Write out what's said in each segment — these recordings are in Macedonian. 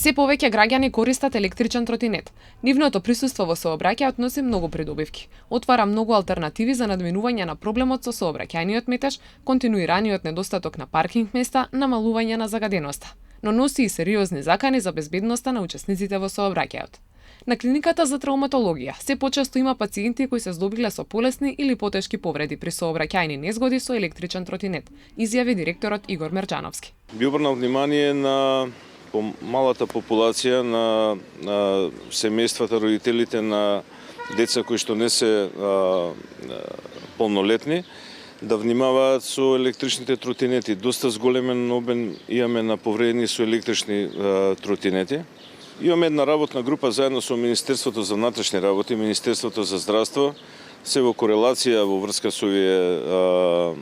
Се повеќе граѓани користат електричен тротинет. Нивното присуство во сообраќајот носи многу придобивки. Отвара многу алтернативи за надминување на проблемот со сообраќајниот метеж, континуираниот недостаток на паркинг места, намалување на загаденоста. Но носи и сериозни закани за безбедноста на учесниците во сообраќајот. На клиниката за травматологија се почесто има пациенти кои се здобиле со полесни или потешки повреди при сообраќајни незгоди со електричен тротинет, изјави директорот Игор Мерџановски. Би обрнал внимание на малата популација на семејствата, родителите на деца кои што не се полнолетни, да внимаваат со електричните тротинети. Доста зголемен обем имаме на повредени со електрични тротинети. Имаме една работна група заедно со Министерството за внатрешни работи, Министерството за здравство, се во корелација во врска со овие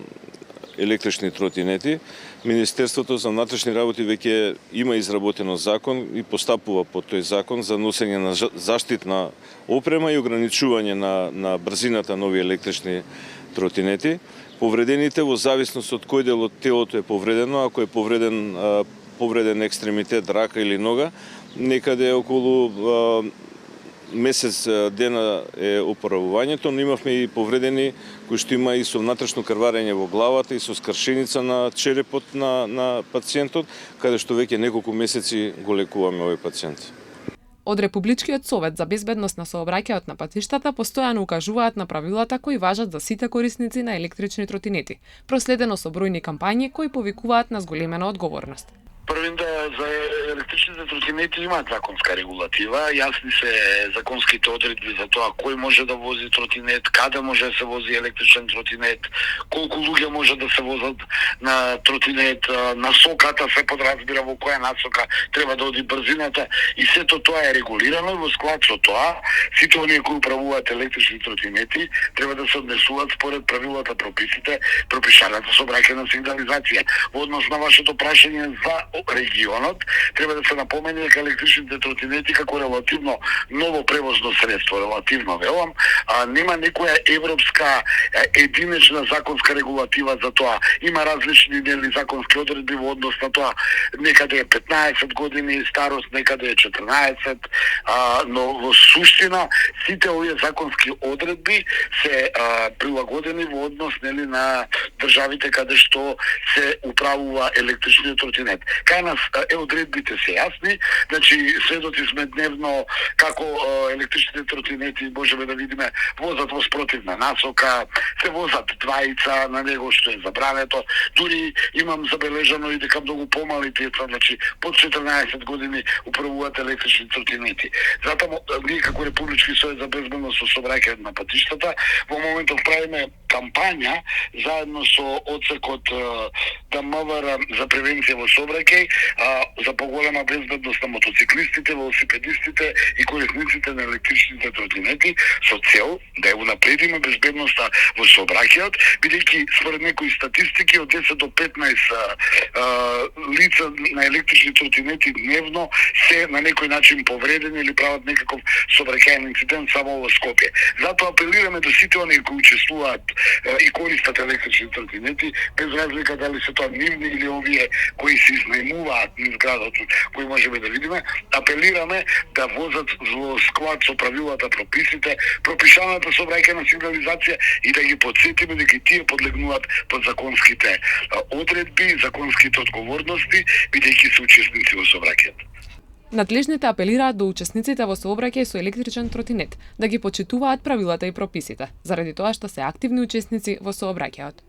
електрични тротинети. Министерството за внатрешни работи веќе има изработено закон и постапува по тој закон за носење на заштитна опрема и ограничување на брзината на овие електрични тротинети. Повредените во зависност од кој дел од телото е повредено, ако е повреден екстремитет, рака или нога, некаде околу месец дена е опоравувањето, но имавме и повредени кои што има и со внатрешно крварење во главата и со скршеница на черепот на пациентот, каде што веќе неколку месеци го лекуваме овој пациент. Од Републичкиот совет за безбедност на сообраќајот на патиштата постојано укажуваат на правилата кои важат за сите корисници на електрични тротинети, проследено со бројни кампањи кои повикуваат на зголемена одговорност. Првин за електричните тротинети имаат законска регулатива, јасни се законските одредби за тоа кој може да вози тротинет, каде може да се вози електричен тротинет, колку луѓе може да се возат на тротинет, насоката се подразбира во која насока треба да оди брзината и сето тоа е регулирано и во склад со тоа сите оние кои управуваат електрични тротинети треба да се однесуваат според правилата, прописите, пропишаната сообраќајна сигнализација. Во однос на вашето прашање за регионот, треба да се напомене дека електричните тротинети како релативно ново превозно средство, релативно велам, нема некоја европска единечна законска регулатива за тоа. Има различни законски одредби во однос на тоа. Некаде е 15 години старост, некаде е 14, но во суштина сите овие законски одредби се прилагодени во однос на државите каде што се управува електричниот тротинет. Кај нас одредбите се јасни, значи сведоци сме дневно како електричните тротинети можеме да видиме возат во спротивна насока, се возат двајца на него што е забрането. Дури имам забележано и дека многу помали деца, значи под 14 години управуваат електрични тротинети. Затоа ние како Републички совет за безбедност со сообраќајот на патиштата во моментов правиме кампања заедно со одсекот ДМВР за превенција во сообраќај за поголема безбедност на мотоциклистите, велосипедистите и корисниците на електричните тротинети со цел да ја унапредиме безбедноста во сообраќајот, бидејќи според некои статистики од 10 до 15 лица на електрични тротинети дневно се на некој начин повредени или прават некаков сообраќајен инцидент само во Скопје. Затоа апелираме до сите оние кои учествуваат и користат електрични тротинети, без разлика дали се тоа нивни или овие кои се изнајмуваат низ градот, кои можеме да видиме, апелираме да возат во склад со правилата, прописите, пропишаната сообраќајна сигнализација и да ги потсетиме дека тие подлегнуваат под законските одредби, законските одговорности, бидејќи се учесници во сообраќајот. Надлежните апелираат до учесниците во сообраќај со електричен тротинет да ги почитуваат правилата и прописите, заради тоа што се активни учесници во сообраќајот.